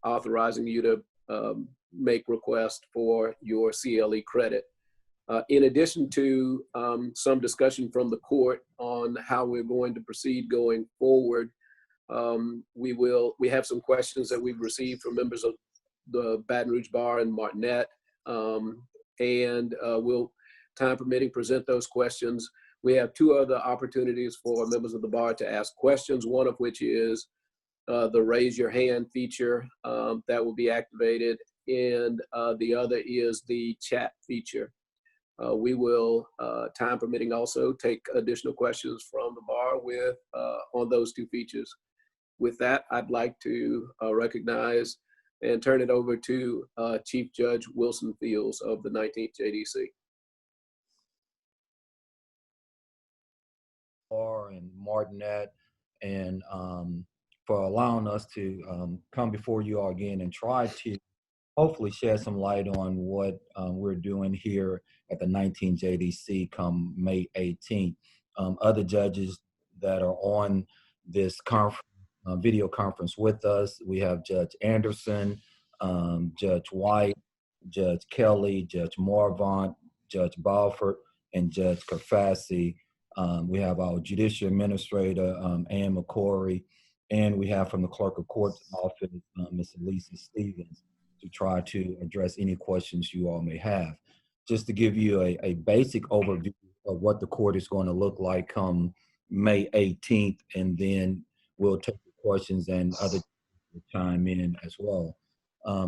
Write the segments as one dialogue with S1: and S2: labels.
S1: authorizing you to make requests for your CLE credit. In addition to some discussion from the court on how we're going to proceed going forward, we have some questions that we've received from members of the Baton Rouge Bar and Martinet, and we'll, time permitting, present those questions. We have two other opportunities for members of the bar to ask questions, one of which is the raise your hand feature that will be activated, and the other is the chat feature. We will, time permitting, also take additional questions from the bar with on those two features. With that, I'd like to recognize and turn it over to Chief Judge Wilson Fields of the 19th JDC.
S2: And Martinet, and for allowing us to come before you all again and try to hopefully shed some light on what we're doing here at the 19th JDC come May 18th. Other judges that are on this video conference with us, we have Judge Anderson, Judge White, Judge Kelly, Judge Morvant, Judge Balford, and Judge Kafasi. We have our Judicial Administrator, Ann McCory, and we have from the Clerk of Court's office, Ms. Lisa Stevens, to try to address any questions you all may have. Just to give you a basic overview of what the court is going to look like come May 18th, and then we'll take the questions and other chime in as well.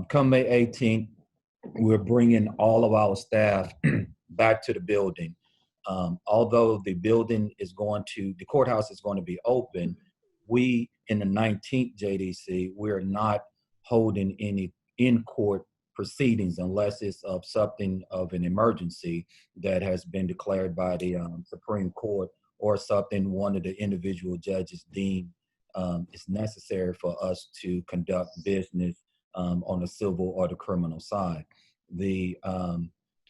S2: Come May 18th, we're bringing all of our staff back to the building. Although the building is the courthouse is going to be open, we in the 19th JDC, we're not holding any in-court proceedings unless it's of something of an emergency that has been declared by the Supreme Court, or something one of the individual judges deem is necessary for us to conduct business on the civil or the criminal side.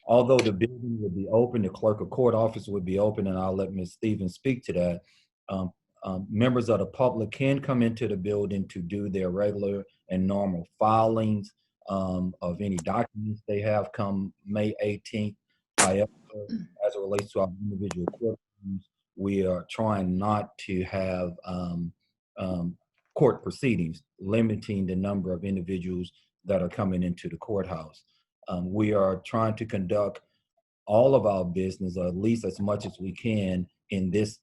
S2: Although the building will be open, the Clerk of Court office will be open, and I'll let Ms. Stevens speak to that. Members of the public can come into the building to do their regular and normal filings of any documents they have come May 18th. However, as it relates to our individual courtrooms, we are trying not to have court proceedings, limiting the number of individuals that are coming into the courthouse. We are trying to conduct all of our business, or at least as much as we can, in this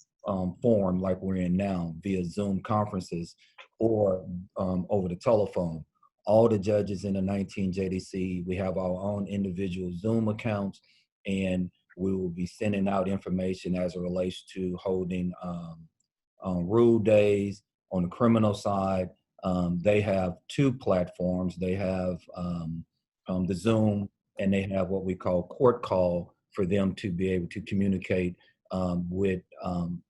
S2: form like we're in now, via Zoom conferences or over the telephone. All the judges in the 19 JDC, we have our own individual Zoom accounts, and we will be sending out information as it relates to holding rule days. On the criminal side, they have two platforms. They have the Zoom, and they have what we call court call for them to be able to communicate with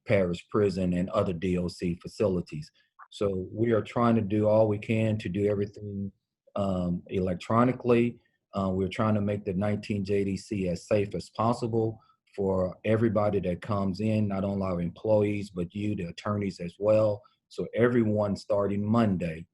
S2: Parish Prison and other DOC facilities. So we are trying to do all we can to do everything electronically. We're trying to make the 19 JDC as safe as possible for everybody that comes in, not only our employees, but you, the attorneys as well. So everyone starting Monday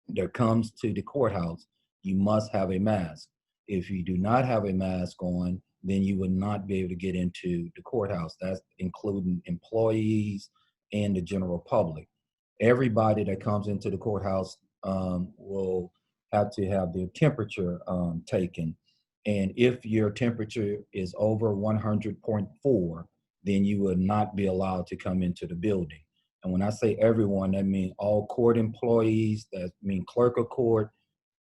S2: that comes to the courthouse, you must have a mask. If you do not have a mask on, then you would not be able to get into the courthouse. That's including employees and the general public. Everybody that comes into the courthouse will have to have their temperature taken. And if your temperature is over 100.4, then you would not be allowed to come into the building. And when I say everyone, that means all court employees, that means clerk of court,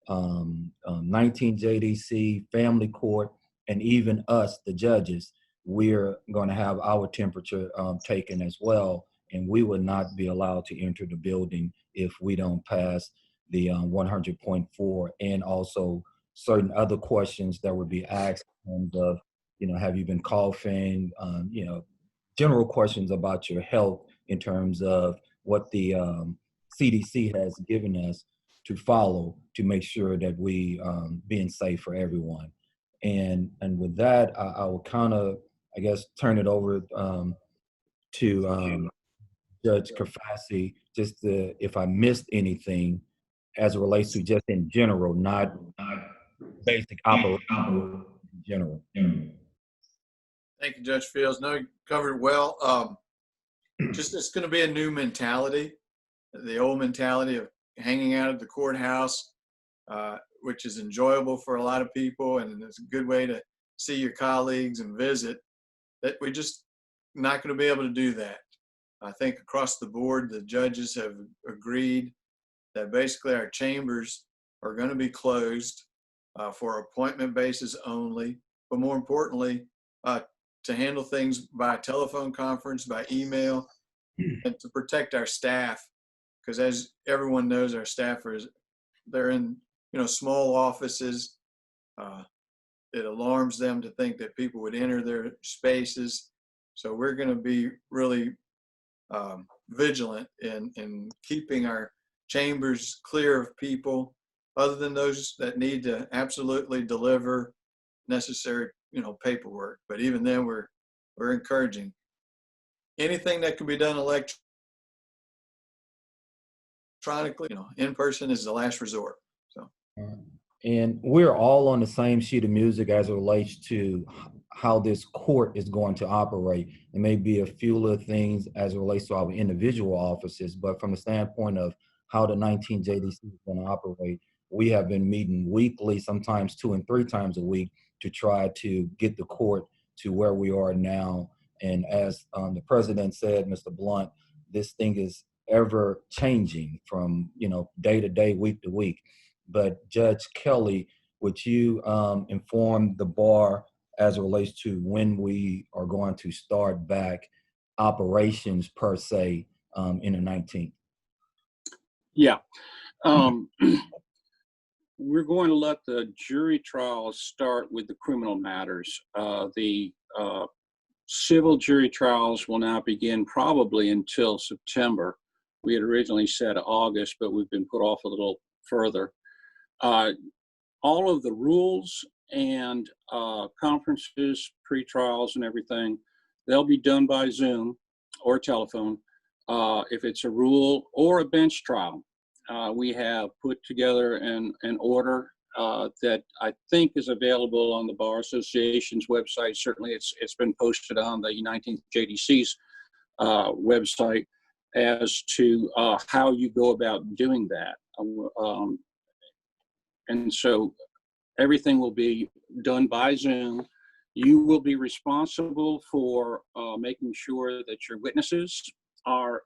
S2: 19 JDC, family court, and even us, the judges. We're going to have our temperature taken as well, and we would not be allowed to enter the building if we don't pass the 100.4, and also certain other questions that would be asked in terms of, have you been coughing, general questions about your health in terms of what the CDC has given us to follow to make sure that we being safe for everyone. And with that, I will kind of, I guess, turn it over to Judge Kafasi, just if I missed anything, as it relates to just in general, not basic operation in general.
S3: Thank you, Judge Fields. No, you covered it well. Just it's going to be a new mentality. The old mentality of hanging out at the courthouse, which is enjoyable for a lot of people, and it's a good way to see your colleagues and visit, that we're just not going to be able to do that. I think across the board, the judges have agreed that basically our chambers are going to be closed for appointment basis only, but more importantly, to handle things by telephone conference, by email, and to protect our staff. Because as everyone knows, our staffers, they're in small offices. It alarms them to think that people would enter their spaces. So we're going to be really vigilant in keeping our chambers clear of people, other than those that need to absolutely deliver necessary paperwork. But even then, we're encouraging anything that can be done electronically. In person is the last resort. So,
S2: and we're all on the same sheet of music as it relates to how this court is going to operate. There may be a few little things as it relates to our individual offices, but from the standpoint of how the 19 JDC is going to operate, we have been meeting weekly, sometimes 2 and 3 times a week, to try to get the court to where we are now. And as the president said, Mr. Blunt, this thing is ever changing from day to day, week to week. But Judge Kelly, would you inform the bar as it relates to when we are going to start back operations per se in the 19th?
S4: Yeah. We're going to let the jury trials start with the criminal matters. The civil jury trials will not begin probably until September. We had originally said August, but we've been put off a little further. All of the rules and conferences, pre-trials and everything, they'll be done by Zoom or telephone. If it's a rule or a bench trial, we have put together an order that I think is available on the Bar Association's website. Certainly it's been posted on the 19th JDC's website as to how you go about doing that. And so everything will be done by Zoom. You will be responsible for making sure that your witnesses are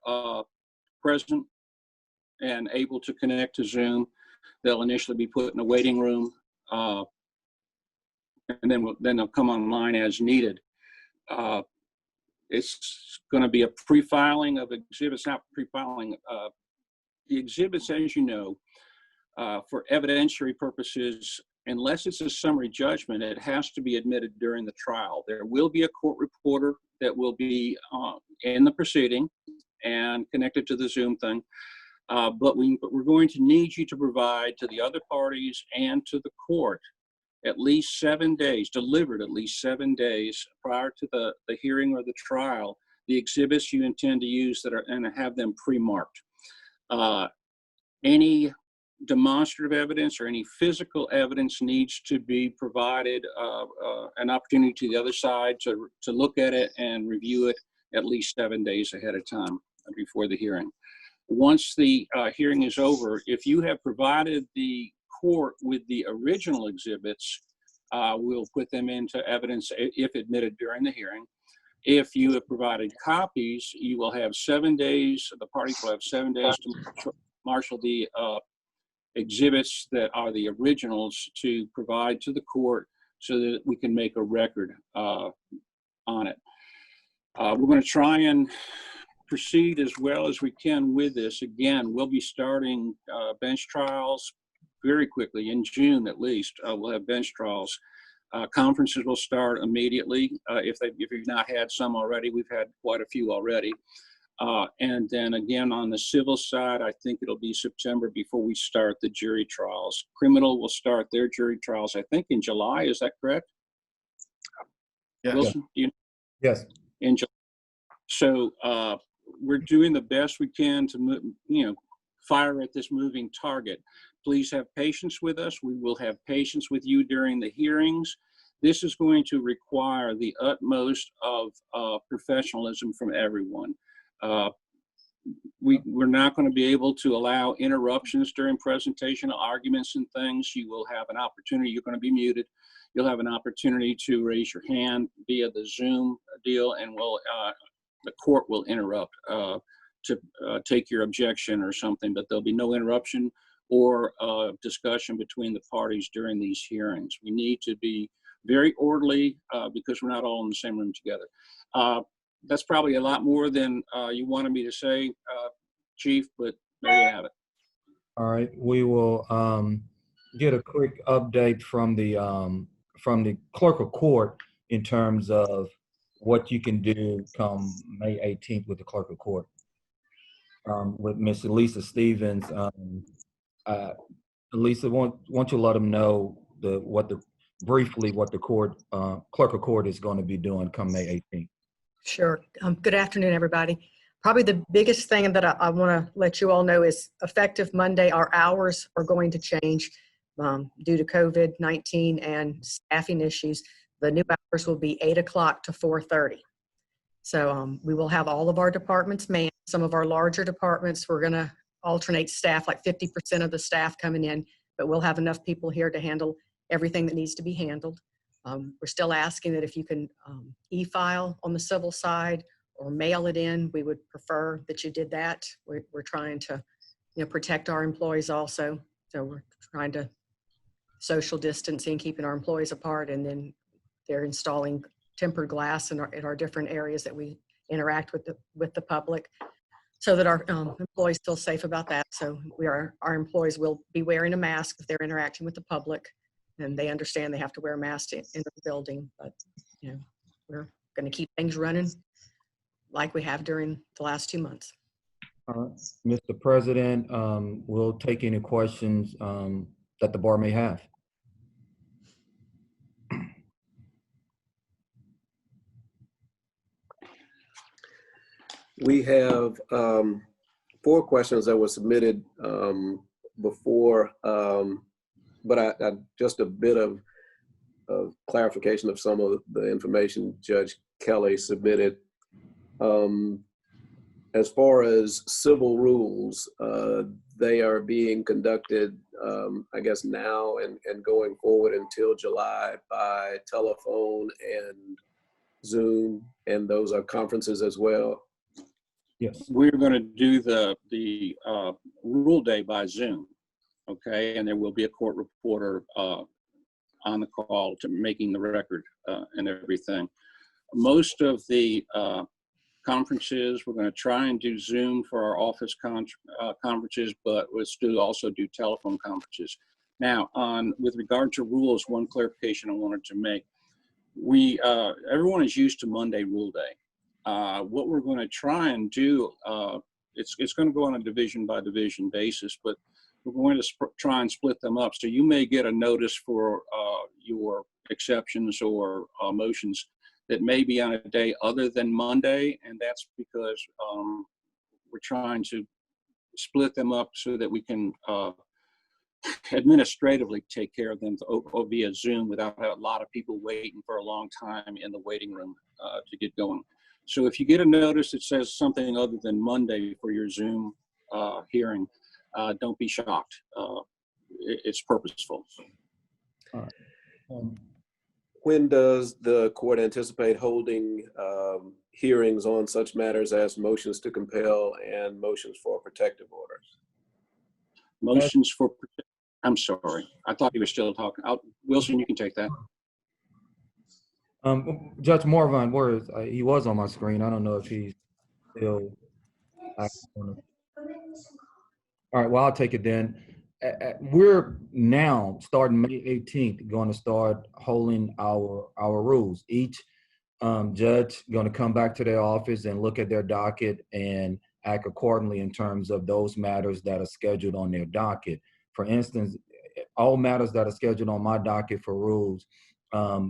S4: present and able to connect to Zoom. They'll initially be put in a waiting room, and then they'll come online as needed. It's going to be a pre-filing of exhibits, not pre-filing. The exhibits, as you know, for evidentiary purposes, unless it's a summary judgment, it has to be admitted during the trial. There will be a court reporter that will be in the proceeding and connected to the Zoom thing. But we're going to need you to provide to the other parties and to the court at least 7 days, delivered at least 7 days prior to the hearing or the trial, the exhibits you intend to use that are, and have them pre-marked. Any demonstrative evidence or any physical evidence needs to be provided an opportunity to the other side to look at it and review it at least 7 days ahead of time before the hearing. Once the hearing is over, if you have provided the court with the original exhibits, we'll put them into evidence if admitted during the hearing. If you have provided copies, you will have 7 days, the parties will have 7 days to marshal the exhibits that are the originals to provide to the court so that we can make a record on it. We're going to try and proceed as well as we can with this. Again, we'll be starting bench trials very quickly in June at least. We'll have bench trials. Conferences will start immediately. If you've not had some already, we've had quite a few already. And then again, on the civil side, I think it'll be September before we start the jury trials. Criminal will start their jury trials, I think, in July. Is that correct?
S3: yes.
S4: Wilson, do you know?
S2: Yes.
S4: In July. So we're doing the best we can to fire at this moving target. Please have patience with us. We will have patience with you during the hearings. This is going to require the utmost of professionalism from everyone. We're not going to be able to allow interruptions during presentation, arguments and things. You will have an opportunity. You're going to be muted. You'll have an opportunity to raise your hand via the Zoom deal, and the court will interrupt to take your objection or something, but there'll be no interruption or discussion between the parties during these hearings. We need to be very orderly because we're not all in the same room together. That's probably a lot more than you wanted me to say, Chief, but there you have it.
S2: All right, we will get a quick update from the clerk of court in terms of what you can do come May 18th with the clerk of court. With Miss Elisa Stevens, Elisa, won't you let them know briefly what the court clerk of court is going to be doing come May 18th?
S5: Sure. Good afternoon, everybody. Probably the biggest thing that I want to let you all know is effective Monday, our hours are going to change due to COVID-19 and staffing issues. The new hours will be 8 o'clock to 4:30. So we will have all of our departments manned. Some of our larger departments, we're going to alternate staff, like 50% of the staff coming in, but we'll have enough people here to handle everything that needs to be handled. We're still asking that if you can e-file on the civil side or mail it in, we would prefer that you did that. We're trying to, protect our employees also. So we're trying to social distancing, keeping our employees apart, and then they're installing tempered glass in our different areas that we interact with the public, so that our employees feel safe about that. So our employees will be wearing a mask if they're interacting with the public, and they understand they have to wear a mask to enter the building. But we're going to keep things running like we have during the last 2 months.
S2: Mr. President, we'll take any questions that the bar may have.
S1: We have 4 questions that were submitted before, but I just a bit of clarification of some of the information Judge Kelly submitted. As far as civil rules, they are being conducted, I guess now and going forward until July by telephone and Zoom, and those are conferences as well.
S2: Yes.
S4: We're going to do the rule day by Zoom, okay? And there will be a court reporter on the call to making the record and everything. Most of the conferences, we're going to try and do Zoom for our office conferences, but we'll also do telephone conferences. Now, with regard to rules, one clarification I wanted to make. Everyone is used to Monday rule day. What we're going to try and do, it's going to go on a division by division basis, but we're going to try and split them up. So you may get a notice for your exceptions or motions that may be on a day other than Monday, and that's because we're trying to split them up so that we can administratively take care of them via Zoom without a lot of people waiting for a long time in the waiting room to get going. So if you get a notice that says something other than Monday for your Zoom hearing, don't be shocked. It's purposeful.
S1: When does the court anticipate holding hearings on such matters as motions to compel and motions for protective orders?
S4: Motions for, I'm sorry, I thought you were still talking. Wilson, you can take that.
S2: Judge Morvan, where is he? Was on my screen. I don't know if he's still. All right, well, I'll take it then. We're now starting May 18th going to start holding our rules. Each judge going to come back to their office and look at their docket and act accordingly in terms of those matters that are scheduled on their docket. For instance, all matters that are scheduled on my docket for rules,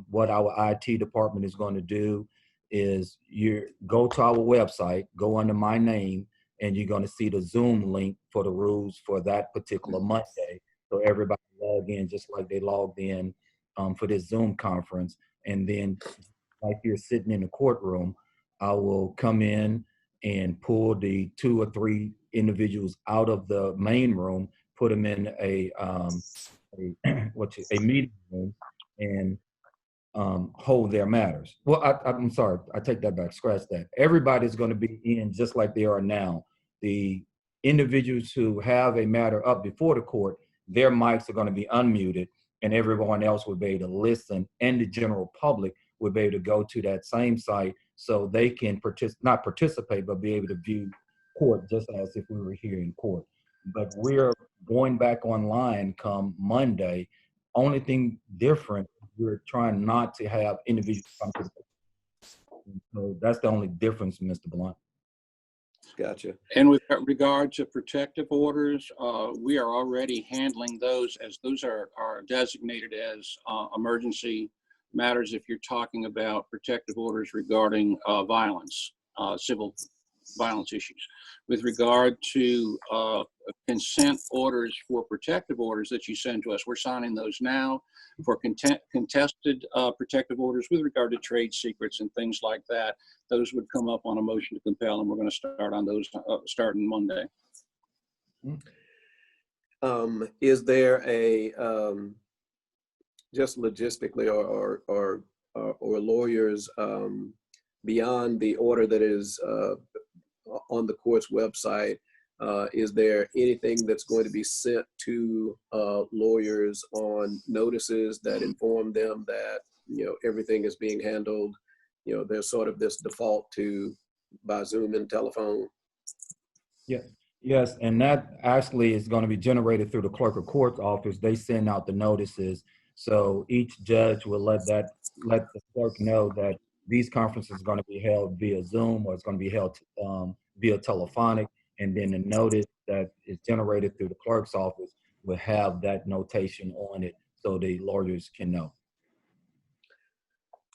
S2: what our IT department is going to do is you go to our website, go under my name, and you're going to see the Zoom link for the rules for that particular Monday. So everybody log in just like they logged in for this Zoom conference. And then like you're sitting in the courtroom, I will come in and pull the 2 or 3 individuals out of the main room, put them in a meeting room, and hold their matters. Well, I'm sorry, I take that back, scratch that. Everybody's going to be in just like they are now. The individuals who have a matter up before the court, their mics are going to be unmuted, and everyone else will be able to listen, and the general public will be able to go to that same site so they can not participate, but be able to view court just as if we were here in court. But we're going back online come Monday. Only thing different, we're trying not to have individuals come to the court. So that's the only difference, Mr. Blunt.
S1: Gotcha.
S4: And with regard to protective orders, we are already handling those, as those are designated as emergency matters if you're talking about protective orders regarding violence, civil violence issues. With regard to consent orders for protective orders that you send to us, we're signing those now. For contested protective orders with regard to trade secrets and things like that, those would come up on a motion to compel, and we're going to start on those starting Monday.
S1: Is there a just logistically or lawyers beyond the order that is on the court's website? Is there anything that's going to be sent to lawyers on notices that inform them that, you know, everything is being handled? You know, there's sort of this default to by Zoom and telephone.
S2: Yeah. Yes, and that actually is going to be generated through the clerk of court's office. They send out the notices, so each judge will let the clerk know that these conferences are going to be held via Zoom, or it's going to be held via telephonic, and then the notice that is generated through the clerk's office will have that notation on it, so the lawyers can know.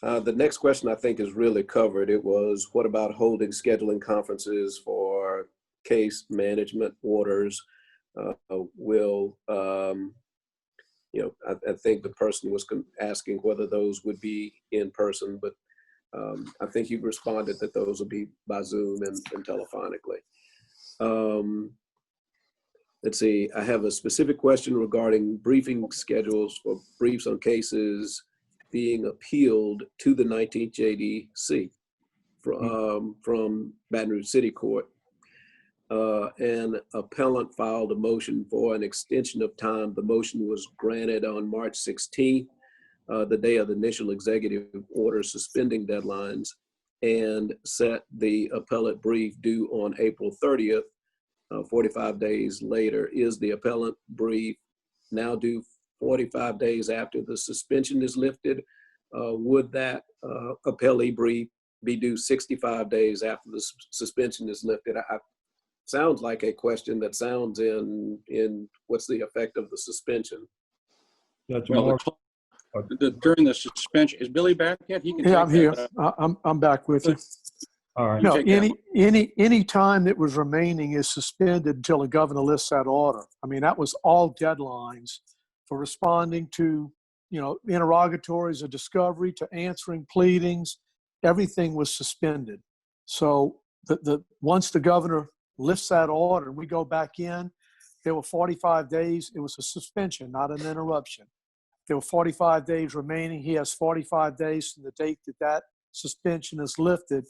S1: The next question I think is really covered. It was, what about holding scheduling conferences for case management orders? I think the person was asking whether those would be in person, but I think you responded that those will be by Zoom and telephonically. Let's see, I have a specific question regarding briefing schedules for briefs on cases being appealed to the 19th JDC from Baton Rouge City Court. An appellant filed a motion for an extension of time. The motion was granted on March 16th, the day of the initial executive order suspending deadlines, and set the appellate brief due on April 30th, 45 days later. Is the appellant brief now due 45 days after the suspension is lifted? Would that appellee brief be due 65 days after the suspension is lifted? Sounds like a question that sounds in what's the effect of the suspension?
S4: Well, during the suspension, is Billy back yet? He can.
S6: Yeah, I'm here. I'm back with you.
S2: All right.
S6: No, any time that was remaining is suspended until the governor lifts that order. I mean, that was all deadlines for responding to, interrogatories or discovery, to answering pleadings. Everything was suspended. So once the governor lifts that order and we go back in, there were 45 days. It was a suspension, not an interruption. There were 45 days remaining. He has 45 days from the date that suspension is lifted.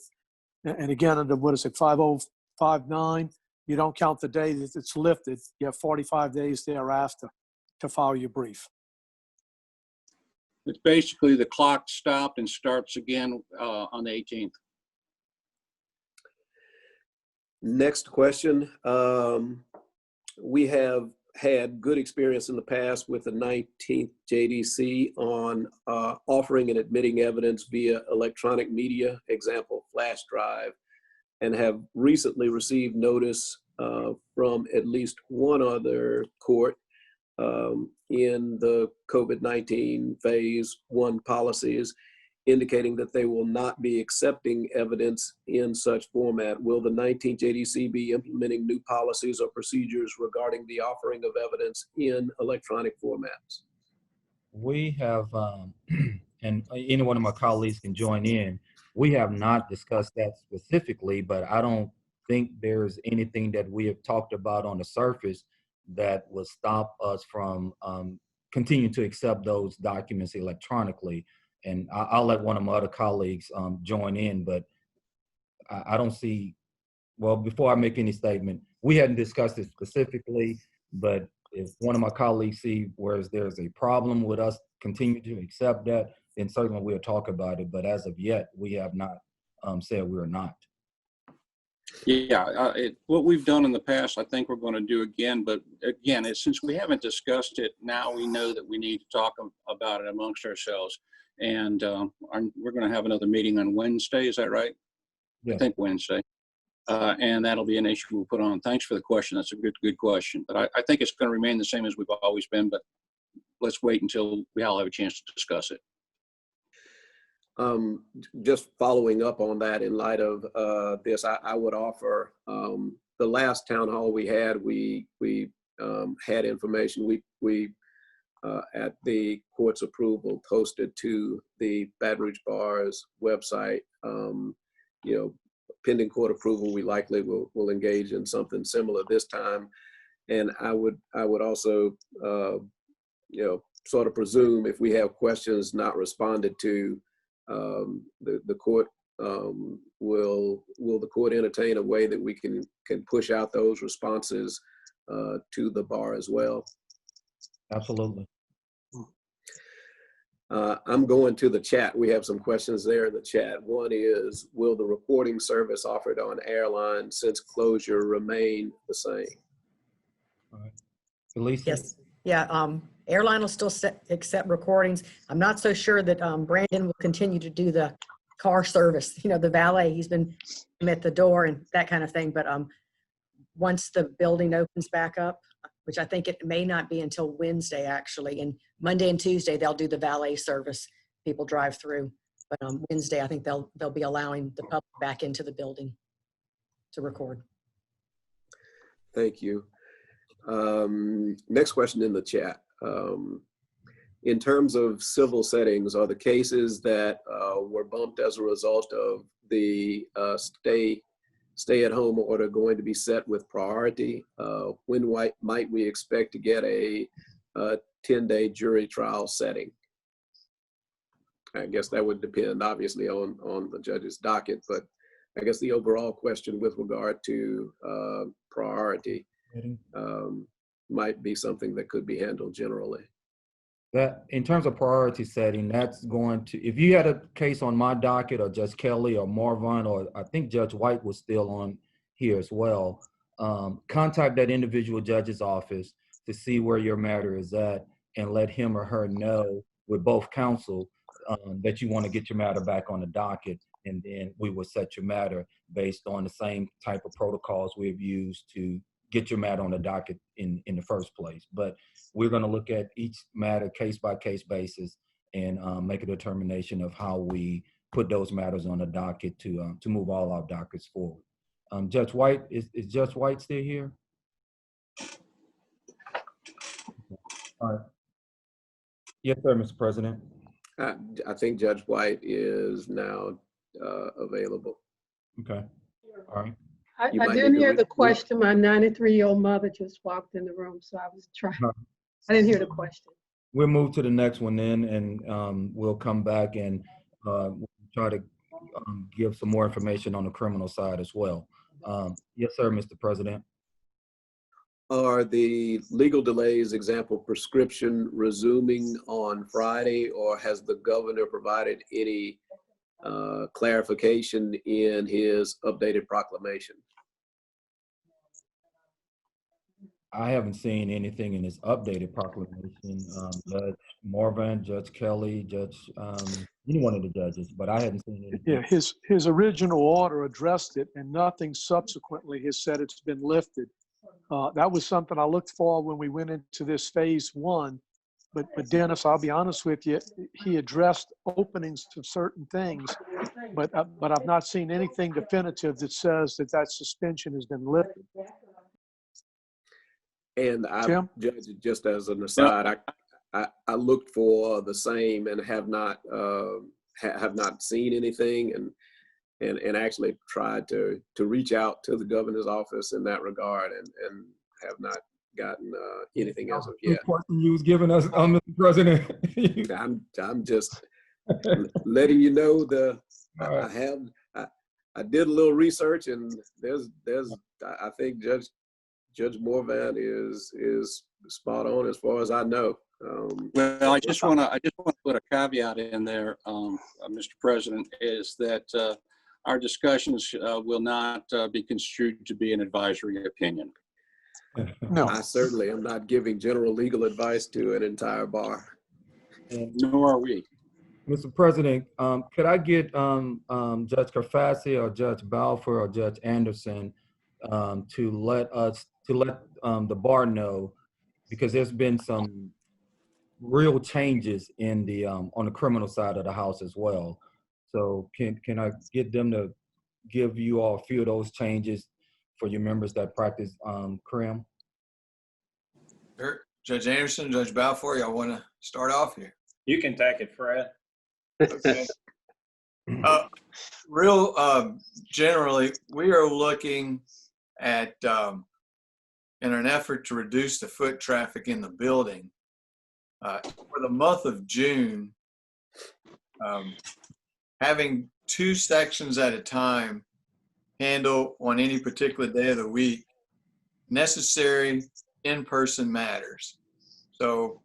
S6: And again, under 5059, you don't count the day that it's lifted. You have 45 days thereafter to file your brief.
S4: It's basically the clock stopped and starts again on the 18th.
S1: Next question. We have had good experience in the past with the 19th JDC on offering and admitting evidence via electronic media, example, flash drive, and have recently received notice from at least one other court in the COVID-19 phase 1 policies. indicating that they will not be accepting evidence in such format. Will the 19th JDC be implementing new policies or procedures regarding the offering of evidence in electronic formats?
S2: We have, and any one of my colleagues can join in, we have not discussed that specifically, but I don't think there's anything that we have talked about on the surface that will stop us from continuing to accept those documents electronically. And I'll let one of my other colleagues join in, but I don't see, well, before I make any statement, we hadn't discussed it specifically, but if one of my colleagues see where there's a problem with us continuing to accept that, then certainly we'll talk about it. But as of yet, we have not said we're not.
S4: Yeah, what we've done in the past, I think we're going to do again. But again, since we haven't discussed it, now we know that we need to talk about it amongst ourselves. And we're going to have another meeting on Wednesday. Is that right?
S2: Yeah.
S4: I think Wednesday. And that'll be an issue we'll put on. Thanks for the question. That's a good question. But I think it's going to remain the same as we've always been. But let's wait until we all have a chance to discuss it.
S1: Just following up on that, in light of this, I would offer the last town hall we had, we had information we at the court's approval posted to the Baton Rouge Bar's website. You know, pending court approval, we likely will engage in something similar this time. And I would also you know, sort of presume if we have questions not responded to, the court will the court entertain a way that we can push out those responses to the bar as well?
S2: Absolutely.
S1: I'm going to the chat. We have some questions there in the chat. One is, will the reporting service offered on airlines since closure remain the same?
S2: All right. Elisa?
S5: Yes. Yeah. Airline will still accept recordings. I'm not so sure that Brandon will continue to do the car service, you know, the valet. He's been at the door and that kind of thing. But once the building opens back up, which I think it may not be until Wednesday, actually, and Monday and Tuesday, they'll do the valet service. People drive through. But Wednesday, I think they'll be allowing the public back into the building to record.
S1: Thank you. Next question in the chat. In terms of civil settings, are the cases that were bumped as a result of the stay-at-home order going to be set with priority? When might we expect to get a 10-day jury trial setting? I guess that would depend, obviously, on the judge's docket, but I guess the overall question with regard to priority might be something that could be handled generally.
S2: That, in terms of priority setting, that's going to, if you had a case on my docket or Judge Kelly or Marvin, or I think Judge White was still on here as well, contact that individual judge's office to see where your matter is at and let him or her know with both counsel that you want to get your matter back on the docket, and then we will set your matter based on the same type of protocols we've used to get your matter on the docket in the first place. But we're going to look at each matter case by case basis and make a determination of how we put those matters on the docket to move all our dockets forward. Judge White, is Judge White still here? All right. Yes, sir, Mr. President.
S1: I think Judge White is now available.
S2: Okay. All right.
S7: I didn't hear the question. My 93-year-old mother just walked in the room, so I was trying. I didn't hear the question.
S2: We'll move to the next one then, and we'll come back and try to give some more information on the criminal side as well. Yes, sir, Mr. President.
S1: Are the legal delays, example, prescription resuming on Friday, or has the governor provided any clarification in his updated proclamation?
S2: I haven't seen anything in his updated proclamation. Judge Marvin, Judge Kelly, Judge any one of the judges, but I hadn't seen anything.
S6: Yeah, his original order addressed it, and nothing subsequently has said it's been lifted. That was something I looked for when we went into this phase one. But Dennis, I'll be honest with you, he addressed openings of certain things, but I've not seen anything definitive that says that that suspension has been lifted.
S1: And I,
S6: Tim?
S1: Judge, just as an aside, I looked for the same and have not seen anything, and actually tried to reach out to the governor's office in that regard, and have not gotten anything as of yet.
S2: Question you was giving us, Mr. President.
S1: I'm just letting you know
S2: All right.
S1: I did a little research, and there's I think Judge Morvan is spot on as far as I know.
S4: Well, I just want to put a caveat in there, Mr. President, is that our discussions will not be construed to be an advisory opinion.
S6: No.
S1: I certainly am not giving general legal advice to an entire bar.
S4: Nor are we.
S2: Mr. President, could I get Judge Carfassi or Judge Balfour or Judge Anderson to let the bar know, because there's been some real changes in the on the criminal side of the house as well. So can I get them to give you all a few of those changes for your members that practice crim?
S3: Sure. Judge Anderson, Judge Balfour, y'all want to start off here?
S8: You can take it, Fred.
S3: Okay. Generally, we are looking at, in an effort to reduce the foot traffic in the building, for the month of June, having 2 sections at a time handle on any particular day of the week necessary in-person matters. So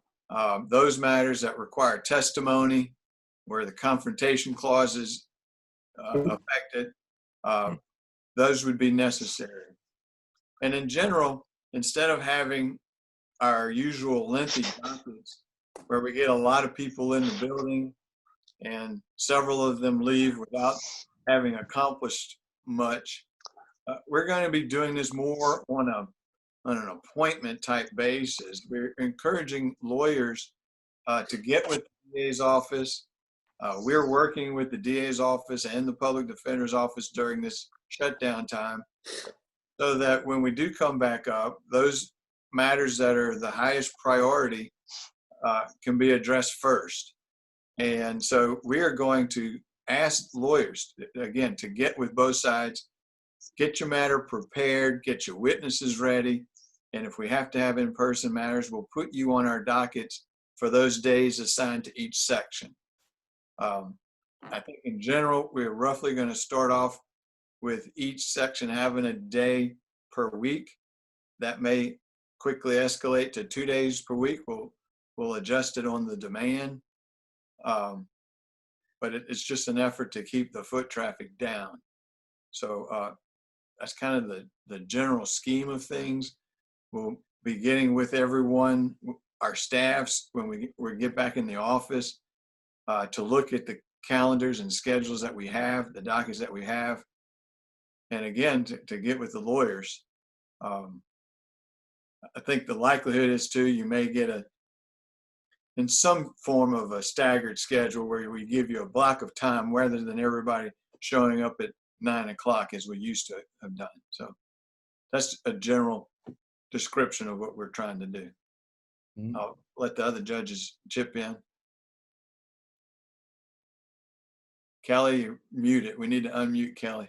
S3: those matters that require testimony, where the confrontation clause is affected, those would be necessary. And in general, instead of having our usual lengthy dockets where we get a lot of people in the building and several of them leave without having accomplished much, we're going to be doing this more on an appointment type basis. We're encouraging lawyers to get with the DA's office. We're working with the DA's office and the public defender's office during this shutdown time, so that when we do come back up, those matters that are the highest priority can be addressed first. And so we are going to ask lawyers, again, to get with both sides, get your matter prepared, get your witnesses ready. And if we have to have in-person matters, we'll put you on our dockets for those days assigned to each section. I think in general, we're roughly going to start off with each section having a day per week. That may quickly escalate to 2 days per week. We'll adjust it on the demand. But it's just an effort to keep the foot traffic down. So that's kind of the general scheme of things. We'll be getting with everyone, our staffs, when we get back in the office, to look at the calendars and schedules that we have, the dockets that we have, and again, to get with the lawyers. I think the likelihood is too, you may get in some form of a staggered schedule where we give you a block of time rather than everybody showing up at 9 o'clock as we used to have done. So that's a general description of what we're trying to do.
S2: Mm-hmm.
S3: I'll let the other judges chip in. Kelly, you're muted. We need to unmute Kelly.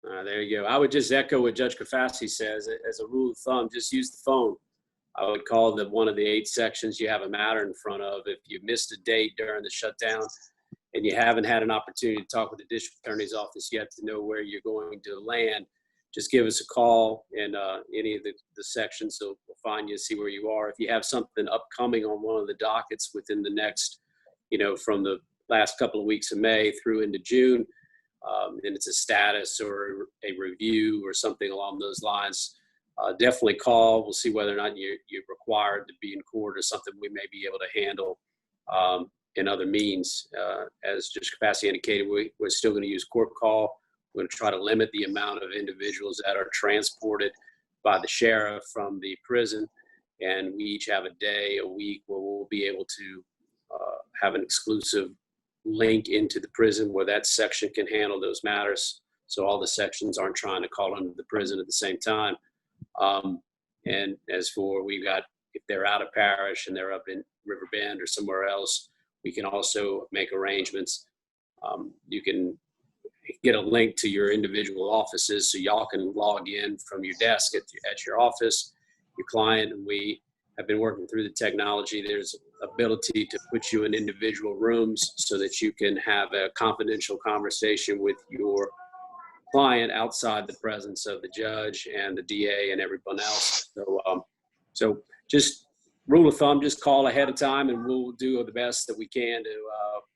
S9: There you go. I would just echo what Judge Carfassi says. As a rule of thumb, just use the phone. I would call one of the 8 sections you have a matter in front of. If you missed a date during the shutdown and you haven't had an opportunity to talk with the district attorney's office yet to know where you're going to land, just give us a call in any of the sections, so we'll find you, see where you are. If you have something upcoming on one of the dockets within the next, from the last couple of weeks of May through into June, and it's a status or a review or something along those lines, definitely call. We'll see whether or not you're required to be in court or something we may be able to handle in other means. As Judge Capacity indicated, we're still going to use court call. We're going to try to limit the amount of individuals that are transported by the sheriff from the prison. and we each have a day a week where we'll be able to have an exclusive link into the prison where that section can handle those matters. So all the sections aren't trying to call into the prison at the same time. And as for if they're out of parish and they're up in River Bend or somewhere else, we can also make arrangements. You can get a link to your individual offices so y'all can log in from your desk at your office, your client, and we have been working through the technology. There's ability to put you in individual rooms so that you can have a confidential conversation with your client outside the presence of the judge and the DA and everyone else. So just rule of thumb, just call ahead of time and we'll do the best that we can to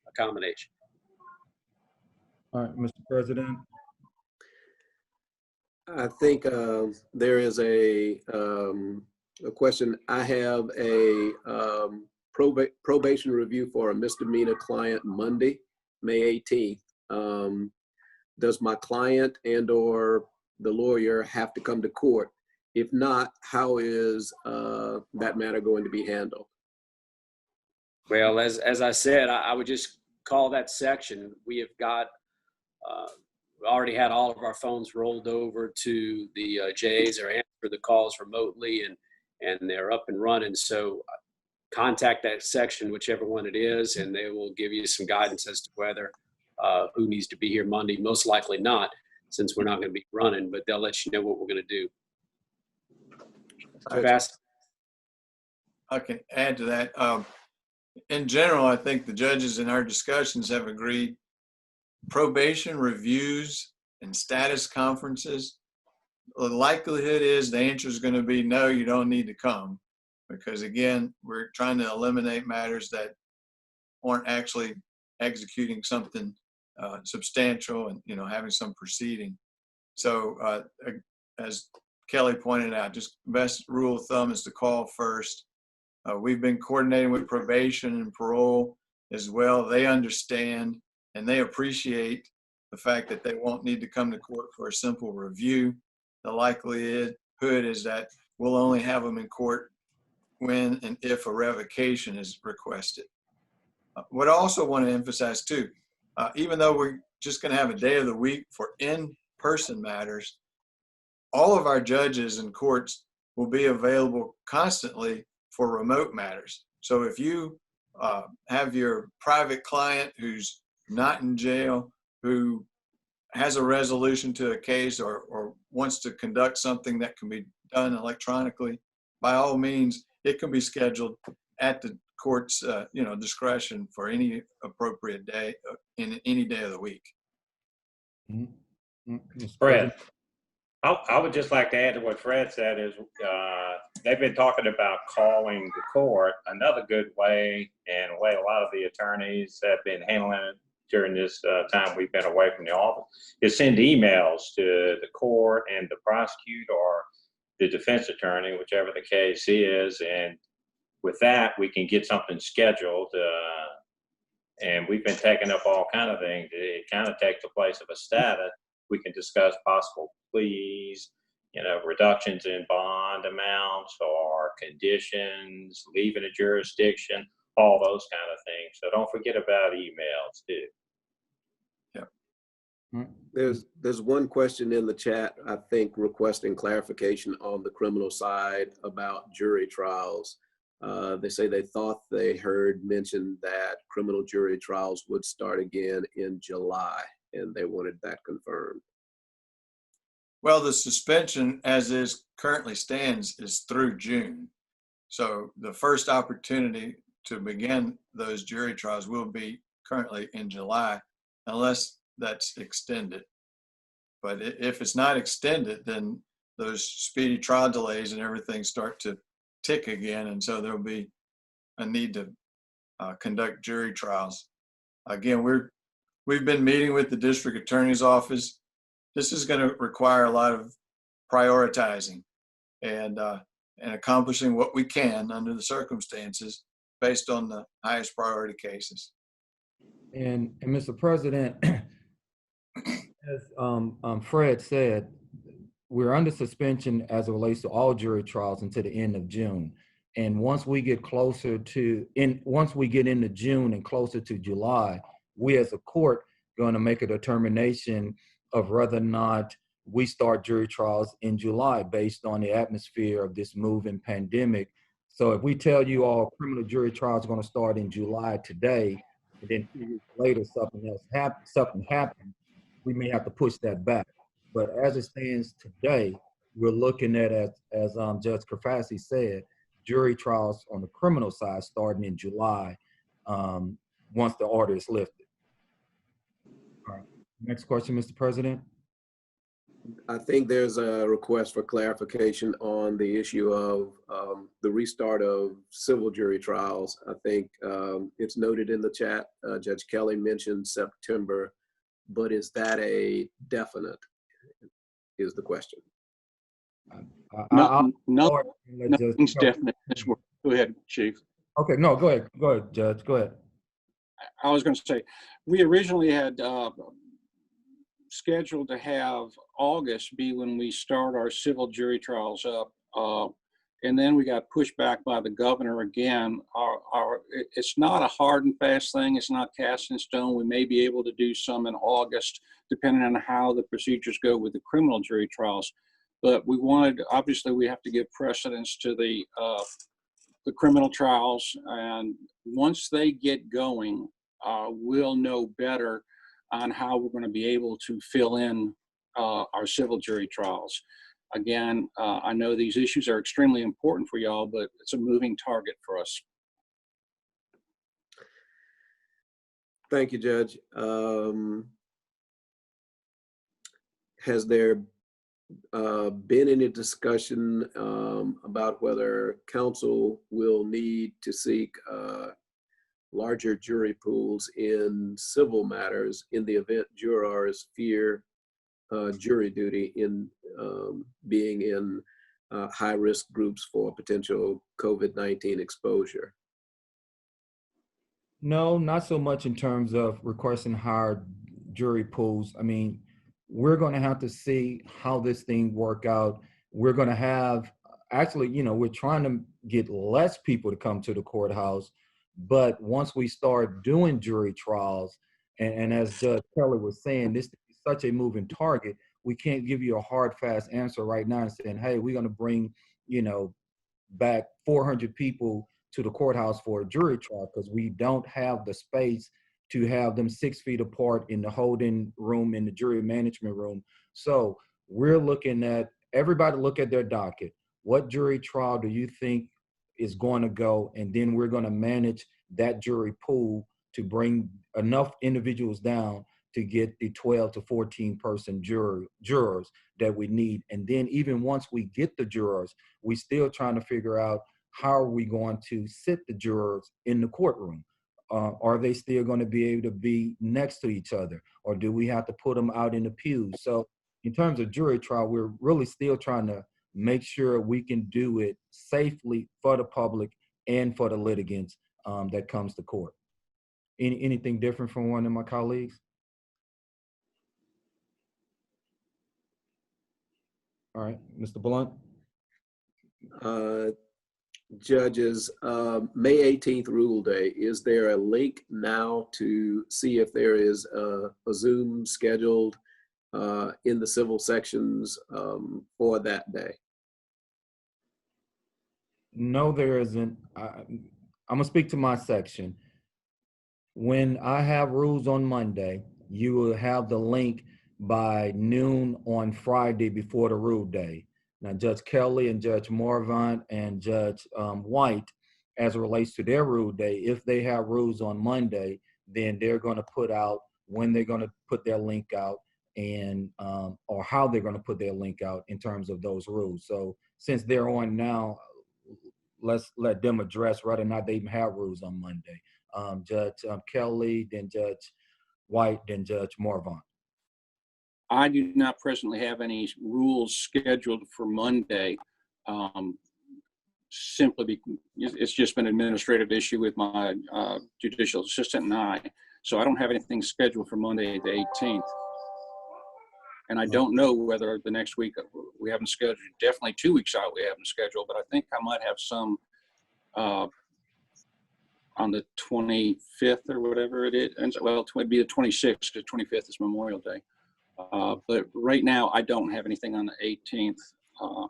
S9: accommodate you.
S2: All right, Mr. President.
S1: I think there is a question. I have a probation review for a misdemeanor client Monday, May 18th. Does my client and or the lawyer have to come to court? If not, how is that matter going to be handled?
S9: Well, as I said, I would just call that section. We have got, we already had all of our phones rolled over to the J's or answer the calls remotely, and they're up and running. So contact that section, whichever one it is, and they will give you some guidance as to whether who needs to be here Monday. Most likely not, since we're not going to be running, but they'll let you know what we're going to do. Fast.
S3: I can add to that. In general, I think the judges in our discussions have agreed probation reviews and status conferences, the likelihood is the answer is going to be no, you don't need to come, because again, we're trying to eliminate matters that aren't actually executing something substantial and having some proceeding. So as Kelly pointed out, just best rule of thumb is to call first. We've been coordinating with probation and parole as well. They understand and they appreciate the fact that they won't need to come to court for a simple review. The likelihood is that we'll only have them in court when and if a revocation is requested. What I also want to emphasize too, even though we're just going to have a day of the week for in-person matters, all of our judges and courts will be available constantly for remote matters. So if you have your private client who's not in jail, who has a resolution to a case or wants to conduct something that can be done electronically, by all means, it can be scheduled at the court's discretion for any appropriate day in any day of the week.
S8: Fred, I would just like to add to what Fred said is they've been talking about calling the court. Another good way, and a way a lot of the attorneys have been handling it during this time we've been away from the office, is send emails to the court and the prosecutor or the defense attorney, whichever the case is. And with that, we can get something scheduled. And we've been taking up all kind of things. It kind of takes the place of a status. We can discuss possible pleas, reductions in bond amounts or conditions, leaving a jurisdiction, all those kind of things. So don't forget about emails too.
S1: There's one question in the chat, I think, requesting clarification on the criminal side about jury trials. They say they thought they heard mentioned that criminal jury trials would start again in July, and they wanted that confirmed.
S3: Well, the suspension as is currently stands is through June. So the first opportunity to begin those jury trials will be currently in July, unless that's extended. But if it's not extended, then those speedy trial delays and everything start to tick again. And so there'll be a need to conduct jury trials. Again, we've been meeting with the district attorney's office. This is going to require a lot of prioritizing and accomplishing what we can under the circumstances based on the highest priority cases.
S2: And Mr. President, as Fred said, we're under suspension as it relates to all jury trials until the end of June. And once we get closer to, once we get into June and closer to July, we as a court going to make a determination of whether or not we start jury trials in July based on the atmosphere of this moving pandemic. So if we tell you all criminal jury trials are going to start in July today, and then 2 weeks later something happens, we may have to push that back. But as it stands today, we're looking at, as Judge Kerfassi said, jury trials on the criminal side starting in July once the order is lifted. All right. Next question, Mr. President.
S1: I think there's a request for clarification on the issue of the restart of civil jury trials. I think it's noted in the chat. Judge Kelly mentioned September, but is that a definite, is the question.
S4: Nothing's definite. Go ahead, Chief.
S2: Okay, no, go ahead. Go ahead, Judge. Go ahead.
S4: I was going to say, we originally had scheduled to have August be when we start our civil jury trials up. And then we got pushed back by the governor again. It's not a hard and fast thing. It's not cast in stone. We may be able to do some in August, depending on how the procedures go with the criminal jury trials. But we wanted, obviously, we have to give precedence to the criminal trials. And once they get going, we'll know better on how we're going to be able to fill in our civil jury trials. Again, I know these issues are extremely important for y'all, but it's a moving target for us.
S1: Thank you, Judge. Has there been any discussion about whether counsel will need to seek larger jury pools in civil matters in the event jurors fear jury duty in being in high-risk groups for potential COVID-19 exposure?
S2: No, not so much in terms of requesting higher jury pools. I mean, we're going to have to see how this thing work out. We're going to have, actually, you know, we're trying to get less people to come to the courthouse. But once we start doing jury trials, and as Judge Kelly was saying, this is such a moving target, we can't give you a hard, fast answer right now and saying, hey, we're going to bring, you know, back 400 people to the courthouse for a jury trial, because we don't have the space to have them 6 feet apart in the holding room, in the jury management room. So we're looking at, everybody look at their docket. What jury trial do you think is going to go? And then we're going to manage that jury pool to bring enough individuals down to get the 12 to 14 person jurors that we need. And then even once we get the jurors, we still trying to figure out how are we going to sit the jurors in the courtroom. Are they still going to be able to be next to each other? Or do we have to put them out in the pews? So in terms of jury trial, we're really still trying to make sure we can do it safely for the public and for the litigants that comes to court. Anything different from one of my colleagues? All right, Mr. Blunt.
S1: Judges, May 18th rule day, is there a link now to see if there is a Zoom scheduled in the civil sections for that day?
S2: No, there isn't. I'm gonna speak to my section. When I have rules on Monday, you will have the link by noon on Friday before the rule day. Now, Judge Kelly and Judge Morvant and Judge White, as it relates to their rule day, if they have rules on Monday, then they're going to put out when they're going to put their link out and or how they're going to put their link out in terms of those rules. So since they're on now, let's let them address whether or not they even have rules on Monday. Judge Kelly, then Judge White, then Judge Morvant.
S4: I do not presently have any rules scheduled for Monday. Simply because it's just been an administrative issue with my judicial assistant and I. So I don't have anything scheduled for Monday the 18th. And I don't know whether the next week we haven't scheduled. Definitely 2 weeks out we haven't scheduled, but I think I might have some on the 25th or whatever it is. And well, it would be the 26th because 25th is Memorial Day. But right now, I don't have anything on the 18th. I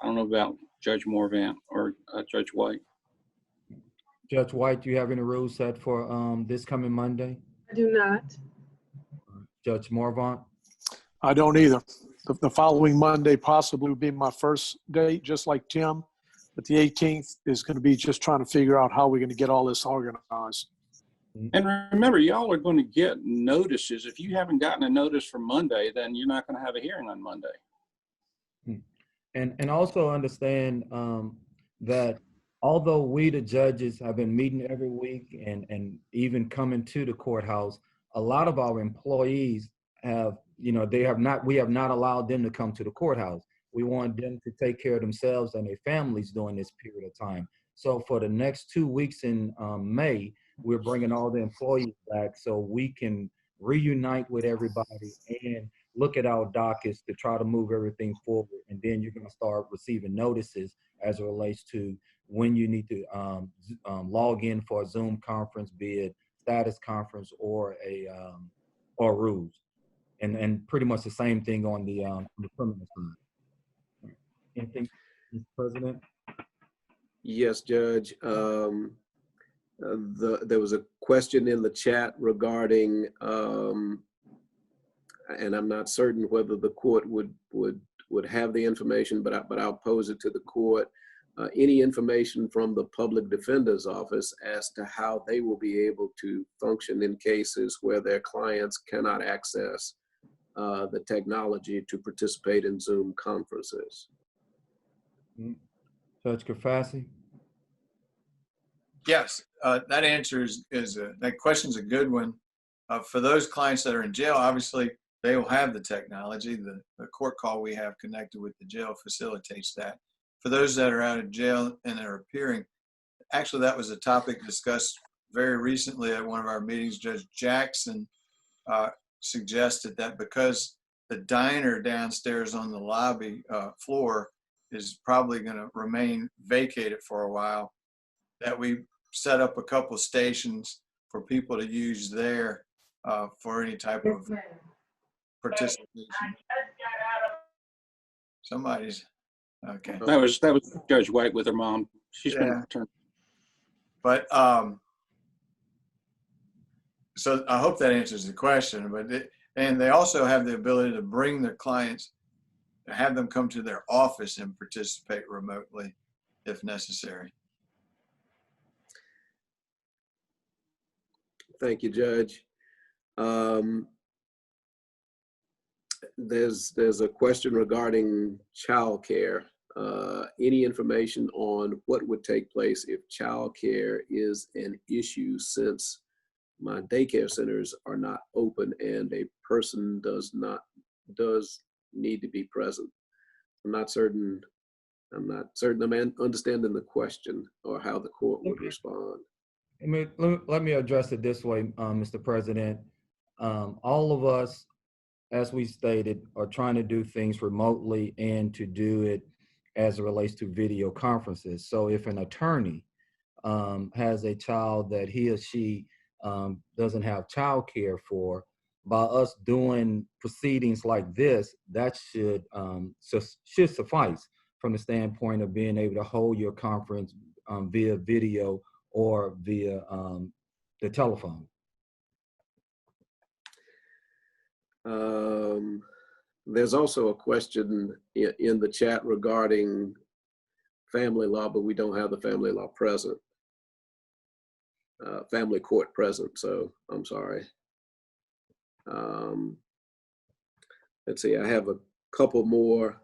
S4: don't know about Judge Morvant or Judge White.
S2: Judge White, do you have any rules set for this coming Monday?
S7: I do not.
S2: Judge Morvant?
S6: I don't either. The following Monday possibly would be my first date, just like Tim. But the 18th is going to be just trying to figure out how we're going to get all this organized.
S4: And remember, y'all are going to get notices. If you haven't gotten a notice for Monday, then you're not going to have a hearing on Monday.
S2: And also understand that although we, the judges, have been meeting every week and even coming to the courthouse, a lot of our employees have, we have not allowed them to come to the courthouse. We want them to take care of themselves and their families during this period of time. So for the next 2 weeks in May, we're bringing all the employees back so we can reunite with everybody and look at our dockets to try to move everything forward. And then you're going to start receiving notices as it relates to when you need to log in for a Zoom conference, be it status conference or rules. And pretty much the same thing on the criminal side. Anything, Mr. President?
S1: Yes, Judge. There was a question in the chat regarding, and I'm not certain whether the court would have the information, but I'll pose it to the court. Any information from the public defender's office as to how they will be able to function in cases where their clients cannot access the technology to participate in Zoom conferences.
S2: Judge Kafasi?
S3: Yes, that answer that question's a good one. For those clients that are in jail, obviously they will have the technology. The court call we have connected with the jail facilitates that. For those that are out of jail and are appearing, actually that was a topic discussed very recently at one of our meetings. Judge Jackson suggested that because the diner downstairs on the lobby floor is probably going to remain vacated for a while, that we set up a couple stations for people to use there for any type of participation. Somebody's okay.
S4: That was Judge White with her mom. She's been returned.
S3: But so I hope that answers the question. But and they also have the ability to bring their clients, to have them come to their office and participate remotely if necessary.
S1: Thank you, Judge. There's a question regarding childcare. Any information on what would take place if childcare is an issue, since my daycare centers are not open and a person does need to be present? I'm not certain I'm understanding the question or how the court would respond.
S2: Let me address it this way, Mr. President. All of us, as we stated, are trying to do things remotely and to do it as it relates to video conferences. So if an attorney has a child that he or she doesn't have child care for, by us doing proceedings like this, that should suffice from the standpoint of being able to hold your conference via video or via the telephone.
S1: There's also a question in the chat regarding family law, but we don't have the family law present. Family court present, so I'm sorry. Let's see, I have a couple more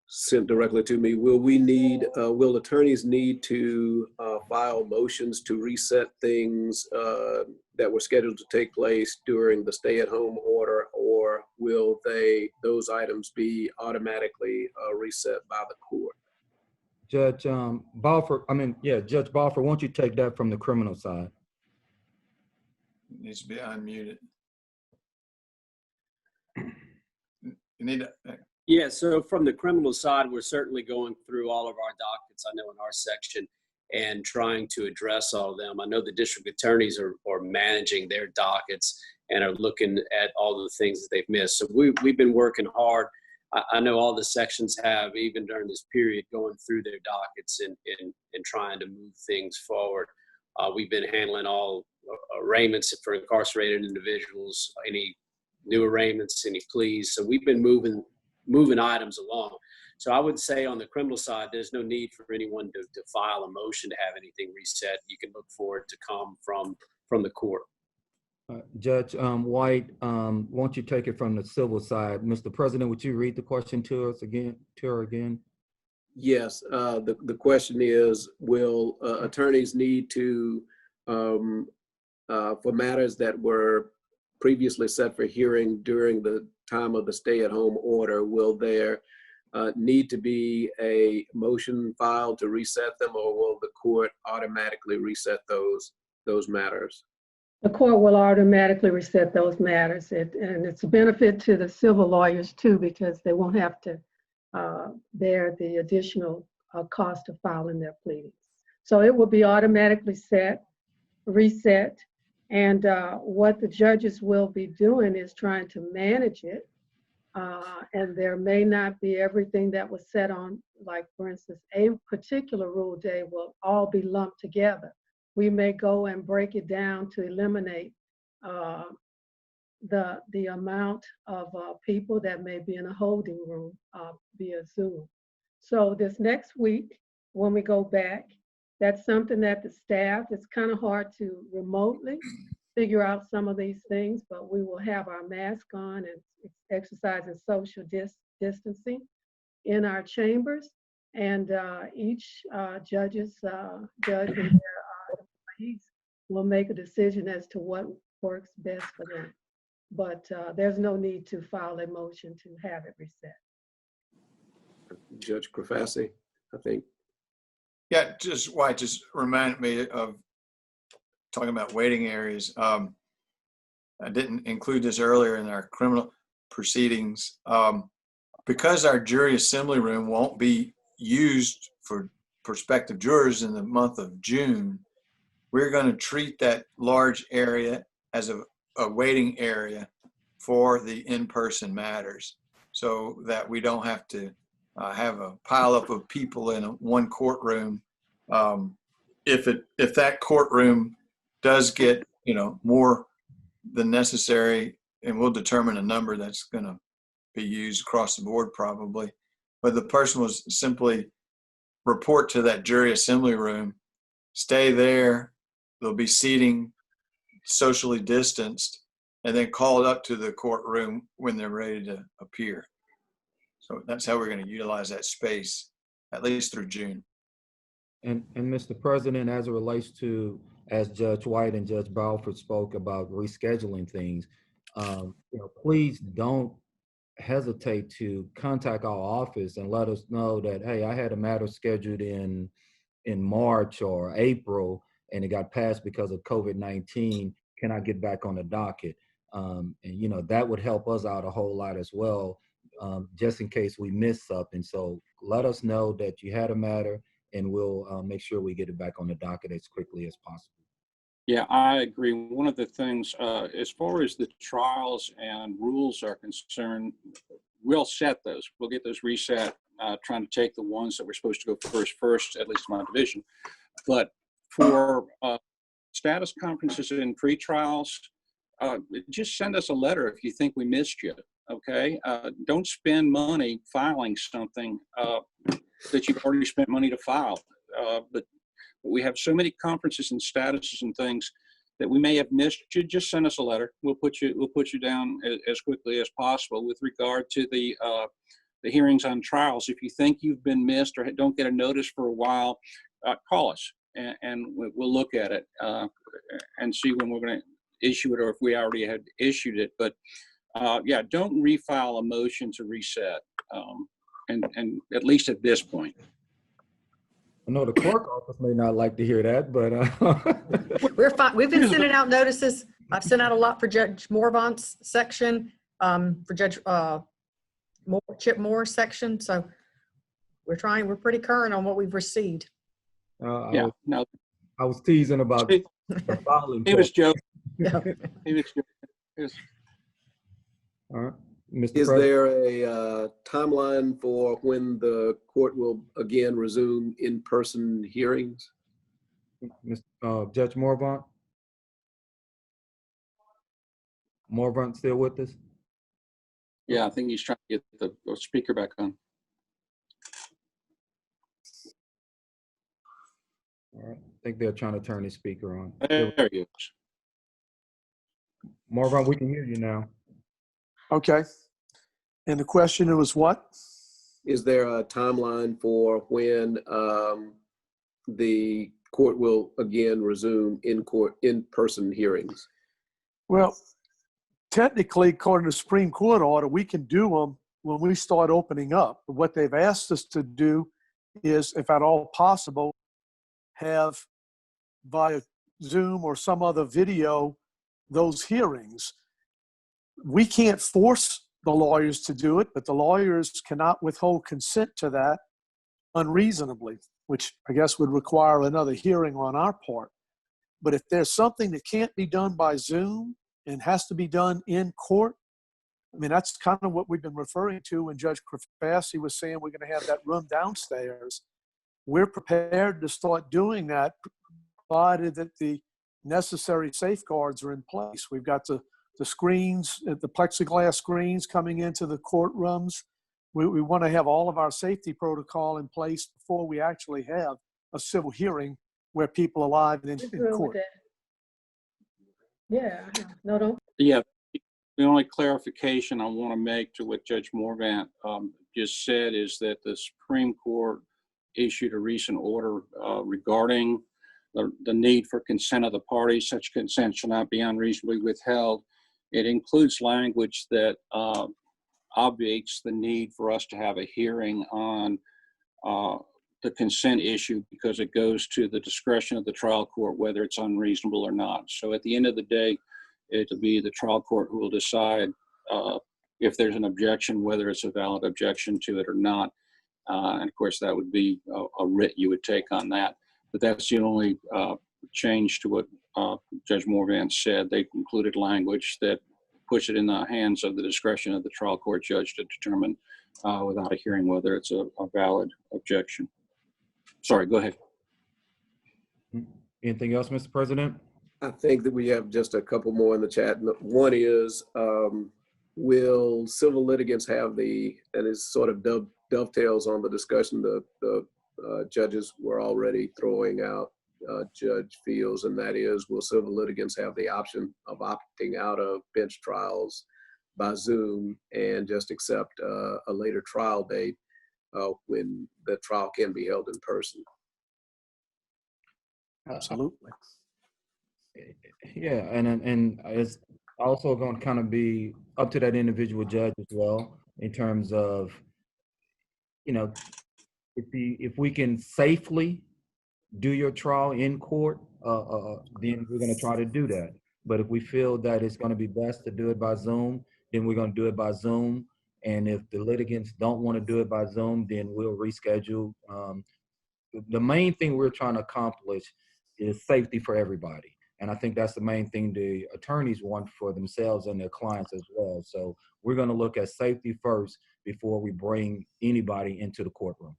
S1: sent directly to me. Will attorneys need to file motions to reset things that were scheduled to take place during the stay-at-home order, or will those items be automatically reset by the court?
S2: Judge Balfour, Judge Balfour, won't you take that from the criminal side?
S3: It needs to be unmuted. You need to,
S9: Yeah, so from the criminal side, we're certainly going through all of our dockets, I know in our section, and trying to address all of them. I know the district attorneys are managing their dockets and are looking at all the things that they've missed. So we've been working hard. I know all the sections have, even during this period, going through their dockets and trying to move things forward. We've been handling all arraignments for incarcerated individuals, any new arraignments, any pleas. So we've been moving items along. So I would say on the criminal side, there's no need for anyone to file a motion to have anything reset. You can look for it to come from the court.
S2: Judge White, won't you take it from the civil side? Mr. President, would you read the question to her again?
S1: Yes, the question is, will attorneys need to, for matters that were previously set for hearing during the time of the stay-at-home order, will there need to be a motion filed to reset them, or will the court automatically reset those matters?
S7: The court will automatically reset those matters. And it's a benefit to the civil lawyers too, because they won't have to bear the additional cost of filing their pleadings. So it will be automatically reset. And what the judges will be doing is trying to manage it. And there may not be everything that was set on, like for instance, a particular rule day will all be lumped together. We may go and break it down to eliminate the amount of people that may be in a holding room via Zoom. So this next week, when we go back, that's something that the staff, it's kind of hard to remotely figure out some of these things, but we will have our mask on and exercising social distancing in our chambers. And each judge and their employees will make a decision as to what works best for them. But there's no need to file a motion to have it reset.
S1: Judge Crafassi, I think.
S3: Yeah, just reminded me of talking about waiting areas. I didn't include this earlier in our criminal proceedings. Because our jury assembly room won't be used for prospective jurors in the month of June, we're going to treat that large area as a waiting area for the in-person matters, so that we don't have to have a pileup of people in one courtroom. If that courtroom does get more than necessary, and we'll determine a number that's going to be used across the board probably, but the person will simply report to that jury assembly room, stay there. There'll be seating, socially distanced, and then called up to the courtroom when they're ready to appear. So that's how we're going to utilize that space, at least through June.
S2: And Mr. President, as it relates to, as Judge White and Judge Balfour spoke about rescheduling things, please don't hesitate to contact our office and let us know that, hey, I had a matter scheduled in March or April, and it got passed because of COVID-19. Can I get back on the docket? And that would help us out a whole lot as well, just in case we miss something. So let us know that you had a matter, and we'll make sure we get it back on the docket as quickly as possible.
S4: Yeah, I agree. One of the things, as far as the trials and rules are concerned, we'll set those. We'll get those reset, trying to take the ones that were supposed to go first, at least in my division. But for status conferences and pre-trials, just send us a letter if you think we missed you, okay? Don't spend money filing something that you've already spent money to file. But we have so many conferences and statuses and things that we may have missed. You just send us a letter. We'll put you down as quickly as possible. With regard to the hearings on trials, if you think you've been missed or don't get a notice for a while, call us and we'll look at it and see when we're going to issue it, or if we already had issued it. But yeah, don't refile a motion to reset, and at least at this point.
S2: I know the clerk office may not like to hear that, but
S5: We're fine. We've been sending out notices. I've sent out a lot for Judge Morvant's section, for Judge Chip Moore section. So we're pretty current on what we've received.
S4: Yeah, no,
S2: I was teasing about
S4: he
S2: the filing.
S4: he was joking.
S5: Yeah.
S4: He was joking. He was-
S2: All right, Mr.
S1: Is
S2: President.
S1: there a timeline for when the court will again resume in-person hearings?
S2: Judge Morvant? Morvant still with us?
S4: Yeah, I think he's trying to get the speaker back on.
S2: All right. I think they're trying to turn his speaker on.
S4: There he is.
S2: Morvant, we can hear you now.
S6: Okay. And the question was what?
S1: Is there a timeline for when the court will again resume in-person hearings?
S6: Well, technically, according to the Supreme Court order, we can do them when we start opening up. But what they've asked us to do is, if at all possible, have via Zoom or some other video those hearings. We can't force the lawyers to do it, but the lawyers cannot withhold consent to that unreasonably, which I guess would require another hearing on our part. But if there's something that can't be done by Zoom and has to be done in court, I mean, that's kind of what we've been referring to when Judge Crafassi was saying we're going to have that room downstairs. We're prepared to start doing that, provided that the necessary safeguards are in place. We've got the screens, the plexiglass screens coming into the courtrooms. We want to have all of our safety protocol in place before we actually have a civil hearing where people are live and in court.
S7: Yeah, no, don't.
S4: Yeah, the only clarification I want to make to what Judge Morvant just said is that the Supreme Court issued a recent order regarding the need for consent of the parties. Such consent shall not be unreasonably withheld. It includes language that obviates the need for us to have a hearing on the consent issue because it goes to the discretion of the trial court whether it's unreasonable or not. So at the end of the day, it'll be the trial court who will decide if there's an objection, whether it's a valid objection to it or not. And of course, that would be a writ you would take on that. But that's the only change to what Judge Morvant said. They included language that puts it in the hands of the discretion of the trial court judge to determine without a hearing whether it's a valid objection. Sorry, go ahead.
S2: Anything else, Mr. President?
S1: I think that we have just a couple more in the chat. One is, will civil litigants have and it sort of dovetails on the discussion the judges were already throwing out, Judge Fields, and that is, will civil litigants have the option of opting out of bench trials by Zoom and just accept a later trial date when the trial can be held in person?
S6: Absolutely.
S2: Yeah, and it's also going to kind of be up to that individual judge as well in terms of, you know, if we can safely do your trial in court, then we're going to try to do that. But if we feel that it's going to be best to do it by Zoom, then we're going to do it by Zoom. And if the litigants don't want to do it by Zoom, then we'll reschedule. The main thing we're trying to accomplish is safety for everybody. And I think that's the main thing the attorneys want for themselves and their clients as well. So we're going to look at safety first before we bring anybody into the courtroom.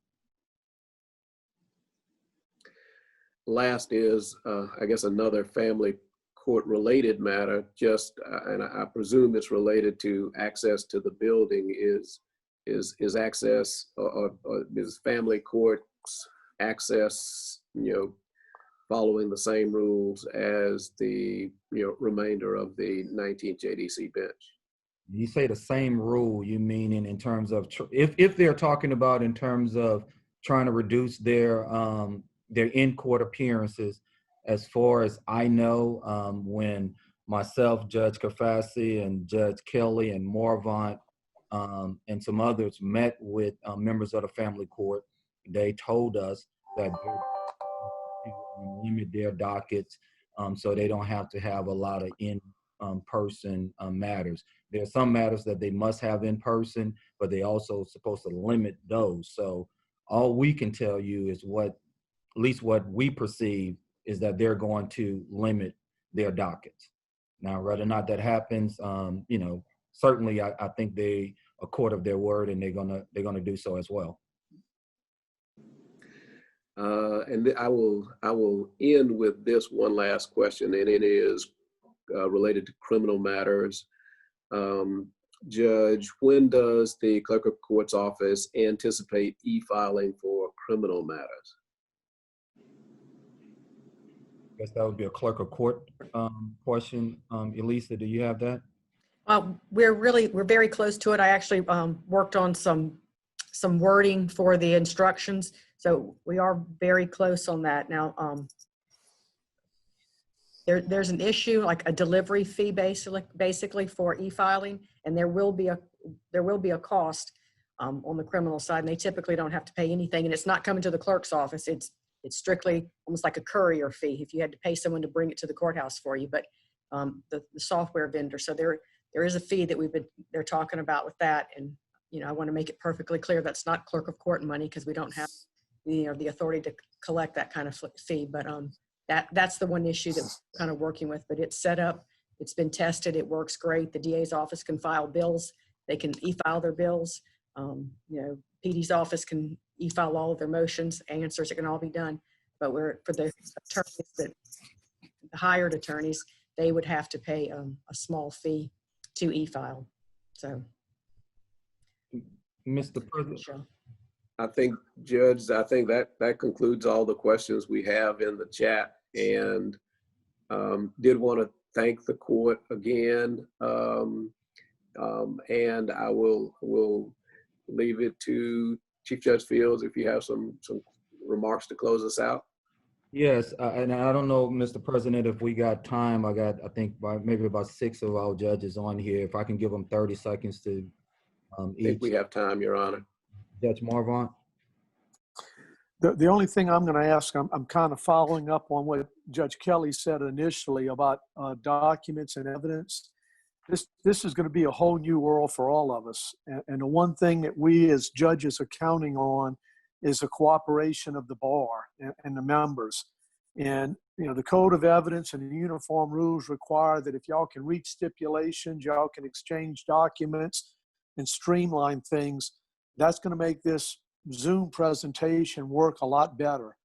S1: Last is, I guess, another family court related matter, and I presume it's related to access to the building, is access or is family courts access, following the same rules as the remainder of the 19th JDC bench?
S2: You say the same rule, you mean in terms of, if they're talking about in terms of trying to reduce their in-court appearances, as far as I know, when myself, Judge Crafassi, and Judge Kelly and Morvant and some others met with members of the family court, they told us that they limit their dockets so they don't have to have a lot of person matters. There are some matters that they must have in person, but they also supposed to limit those. So all we can tell you is at least what we perceive is that they're going to limit their dockets. Now, whether or not that happens, certainly I think they are court of their word, and they're gonna do so as well.
S1: And I will end with this one last question, and it is related to criminal matters. Judge, when does the Clerk of Court's office anticipate e-filing for criminal matters?
S2: I guess that would be a Clerk of Court question. Elisa, do you have that?
S5: We're very close to it. I actually worked on some wording for the instructions, so we are very close on that now. There's an issue like a delivery fee basically for e-filing, and there will be a cost on the criminal side, and they typically don't have to pay anything, and it's not coming to the clerk's office. It's strictly almost like a courier fee if you had to pay someone to bring it to the courthouse for you. But the software vendor, so there is a fee that they're talking about with that, and I want to make it perfectly clear that's not Clerk of Court money, because we don't have the authority to collect that kind of fee. But that's the one issue that we're kind of working with. But it's set up, it's been tested, it works great. The DA's office can file bills, they can e-file their bills. PD's office can e-file all of their motions, answers, it can all be done. But for the attorneys, the hired attorneys, they would have to pay a small fee to e-file. So,
S2: Mr. President.
S1: I think, Judge, that concludes all the questions we have in the chat, and did want to thank the court again. And I will leave it to Chief Judge Fields if you have some remarks to close us out.
S2: Yes, and I don't know, Mr. President, if we got time. I think maybe about 6 of our judges on here. If I can give them 30 seconds to
S1: I think we have time, Your Honor.
S2: Judge Marvon.
S6: The only thing I'm going to ask, I'm kind of following up on what Judge Kelly said initially about documents and evidence. This is going to be a whole new world for all of us. And the one thing that we as judges are counting on is the cooperation of the bar and the members. And, the code of evidence and the uniform rules require that if y'all can reach stipulations, y'all can exchange documents and streamline things. That's going to make this Zoom presentation work a lot better.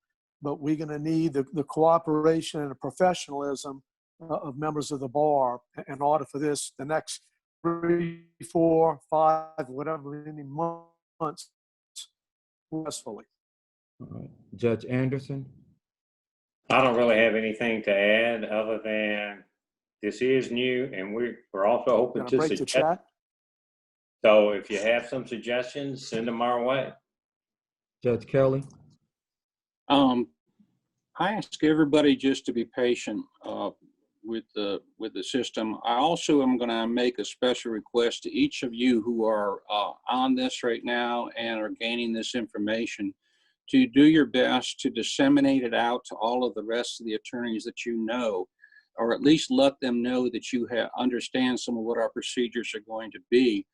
S6: But we're going to need the cooperation and the professionalism of members of the bar in order for this, the next 3, 4, 5, whatever many months, successfully.
S2: All right. Judge Anderson.
S8: I don't really have anything to add other than this is new, and we're also open to
S6: break the chat.
S8: So if you have some suggestions, send them our way.
S2: Judge Kelly.
S4: I ask everybody just to be patient with the system. I also am going to make a special request to each of you who are on this right now and are gaining this information to do your best to disseminate it out to all of the rest of the attorneys that you know, or at least let them know that you understand some of what our procedures are going to be.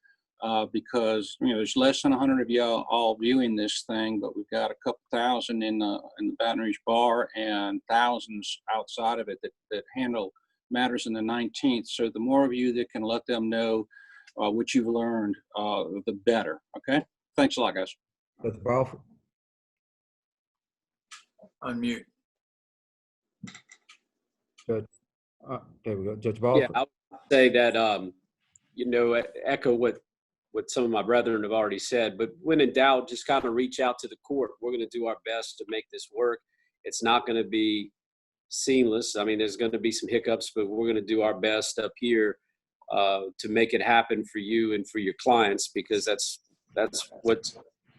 S4: Because there's less than 100 of you all viewing this thing, but we've got a couple thousand in the Baton Rouge Bar and thousands outside of it that handle matters in the 19th. So the more of you that can let them know what you've learned, the better. Okay. Thanks a lot, guys.
S2: Judge Balfour.
S3: Unmute.
S2: Judge, there we go. Judge Balfour.
S9: Yeah, I would say that, echo what some of my brethren have already said, but when in doubt, just kind of reach out to the court. We're going to do our best to make this work. It's not going to be seamless. I mean, there's going to be some hiccups, but we're going to do our best up here to make it happen for you and for your clients, because that's what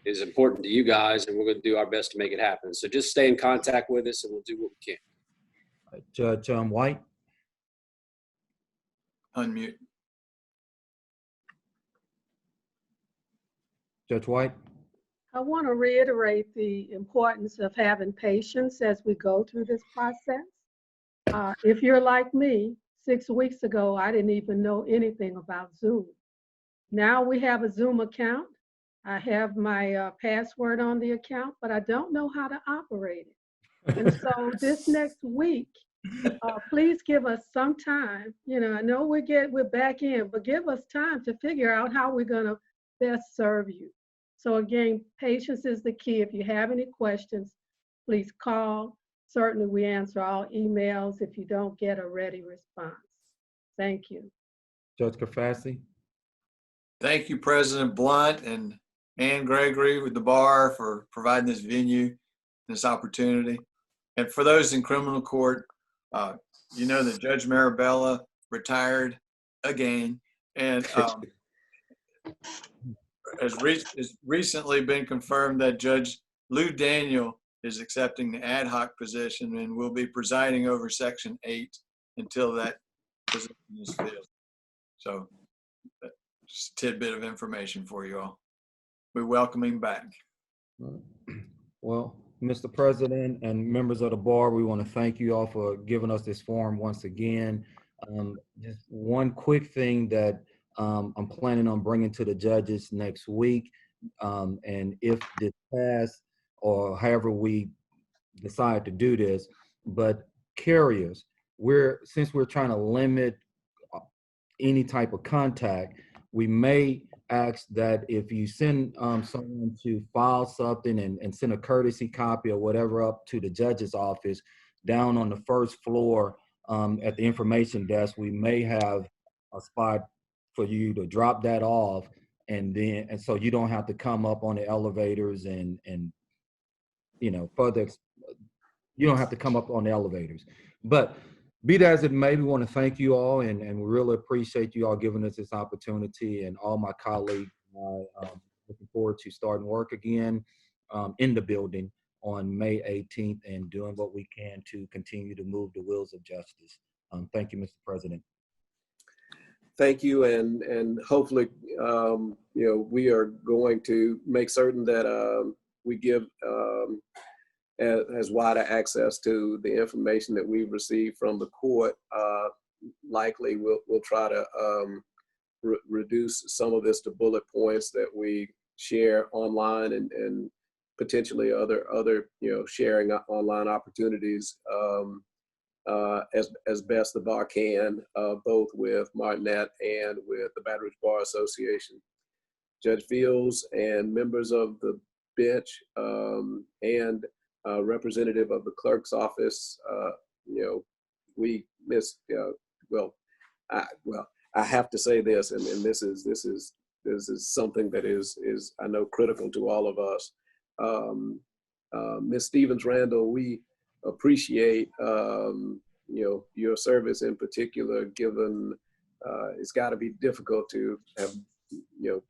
S9: is important to you guys, and we're going to do our best to make it happen. So just stay in contact with us, and we'll do what we can.
S2: Judge White.
S3: Unmute.
S2: Judge White.
S7: I want to reiterate the importance of having patience as we go through this process. If you're like me, 6 weeks ago, I didn't even know anything about Zoom. Now we have a Zoom account. I have my password on the account, but I don't know how to operate it. And so this next week, please give us some time. You know, I know we're back in, but give us time to figure out how we're going to best serve you. So again, patience is the key. If you have any questions, please call. Certainly we answer all emails if you don't get a ready response. Thank you.
S2: Judge Kafasi?
S3: Thank you, President Blunt and Ann Gregory with the bar for providing this venue, this opportunity. And for those in criminal court, you know that Judge Marabella retired again, and has recently been confirmed that Judge Lou Daniel is accepting the ad hoc position and will be presiding over Section 8 until that position is filled. So just a tidbit of information for you all. We welcome him back.
S2: Well, Mr. President and members of the bar, we want to thank you all for giving us this forum once again. Just one quick thing that I'm planning on bringing to the judges next week, and if this passed or however we decide to do this, but carriers, since we're trying to limit any type of contact, we may ask that if you send someone to file something and send a courtesy copy or whatever up to the judge's office, down on the first floor at the information desk, we may have a spot for you to drop that off, and so you don't have to come up on the elevators and you know, you don't have to come up on the elevators. But be that as it may, we want to thank you all, and we really appreciate you all giving us this opportunity, and all my colleagues. Looking forward to starting work again in the building on May 18th and doing what we can to continue to move the wheels of justice. Thank you, Mr. President.
S1: Thank you, and hopefully, you know, we are going to make certain that we give as wide access to the information that we've received from the court. Likely, we'll try to reduce some of this to bullet points that we share online, and potentially other you know, sharing online opportunities as best the bar can, both with Martinet and with the Baton Rouge Bar Association. Judge Fields and members of the bench and representative of the clerk's office, you know, we miss. I have to say this, and this is something that is I know critical to all of us. Ms. Stevens Randall, we appreciate you know, your service in particular, given it's got to be difficult to have, you know,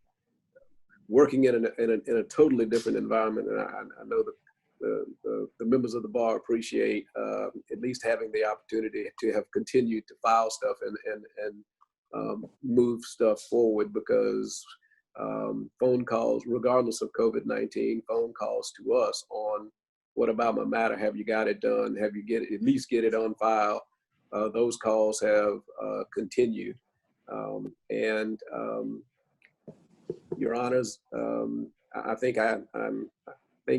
S1: working in a totally different environment, and I know that the members of the bar appreciate at least having the opportunity to have continued to file stuff and move stuff forward, because phone calls, regardless of COVID-19, phone calls to us on what about my matter? Have you got it done? Have you at least get it on file? Those calls have continued. Your Honors, I think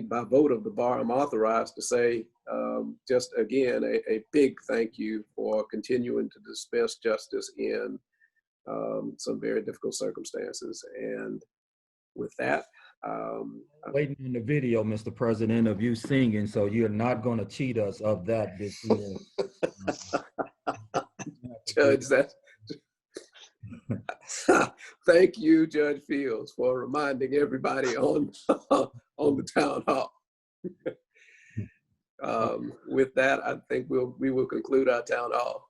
S1: by vote of the bar, I'm authorized to say, just again, a big thank you for continuing to dispense justice in some very difficult circumstances. And with that,
S2: Waiting on the video, Mr. President, of you singing, so you're not going to cheat us of that this year.
S1: Judge, thank you, Judge Fields, for reminding everybody on the town hall. With that, I think we will conclude our town hall.